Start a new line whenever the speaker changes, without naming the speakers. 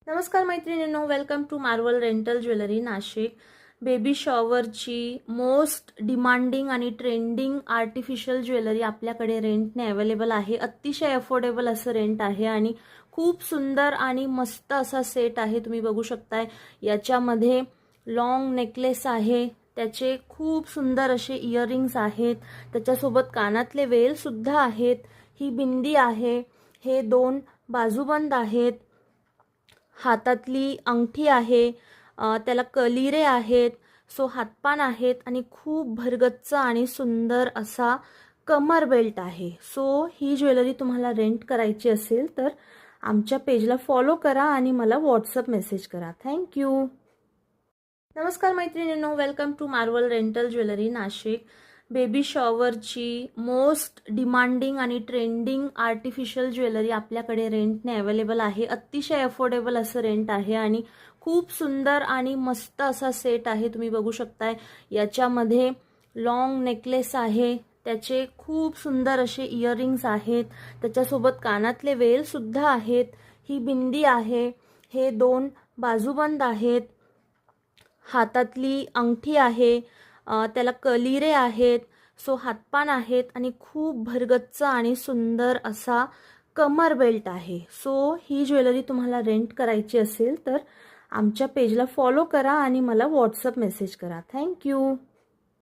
नमस्कार मैत्रिणींनो, welcome to Marvel rental jewellery Nashik. Baby शॉवरची मोस्ट डिमांडिंग आणि ट्रेंडिंग आर्टिफिशियल ज्वेलरी आपल्याकडे रेंटने अवेलेबल आहे। अतिशय अफोर्डेबल असं रेंट आहे आणि खूप सुंदर आणि मस्त असा सेट आहे। तुम्ही बघू शकताय याच्यामध्ये लॉंग नेकलेस आहे, त्याचे खूप सुंदर असे इयरिंग्स आहेत, त्याच्यासोबत कानातले वेल सुद्धा आहेत, ही बिंदी आहे, हे दोन बाजूबंद आहेत, हातातली अंगठी आहे, त्याला कलिरे आहेत, सो हातपान आहेत आणि खूप भरगच्च आणि सुंदर असा कमर बेल्ट आहे। सो ही ज्वेलरी तुम्हाला रेंट करायची असेल तर आमच्या पेजला फॉलो करा आणि मला व्हॉट्सअप मेसेज करा। थँक्यू। नमस्कार मैत्रिणींनो, welcome to Marvel rental jewellery Nashik. Baby शॉवरची मोस्ट डिमांडिंग आणि ट्रेंडिंग आर्टिफिशियल ज्वेलरी आपल्याकडे रेंटने अवेलेबल आहे। अतिशय अफोर्डेबल असं रेंट आहे आणि खूप सुंदर आणि मस्त असा सेट आहे। तुम्ही बघू शकताय याच्यामध्ये लॉंग नेकलेस आहे, त्याचे खूप सुंदर असे इयरिंग्स आहेत, त्याच्यासोबत कानातले वेल सुद्धा आहेत, ही बिंदी आहे, हे दोन बाजूबंद आहेत, हातातली अंगठी आहे, त्याला कलिरे आहेत, सो हातपान आहेत आणि खूप भरगच्च आणि सुंदर असा कमर बेल्ट आहे। सो ही ज्वेलरी तुम्हाला रेंट करायची असेल तर आमच्या पेजला फॉलो करा आणि मला व्हॉट्सअप मेसेज करा। थँक्यू।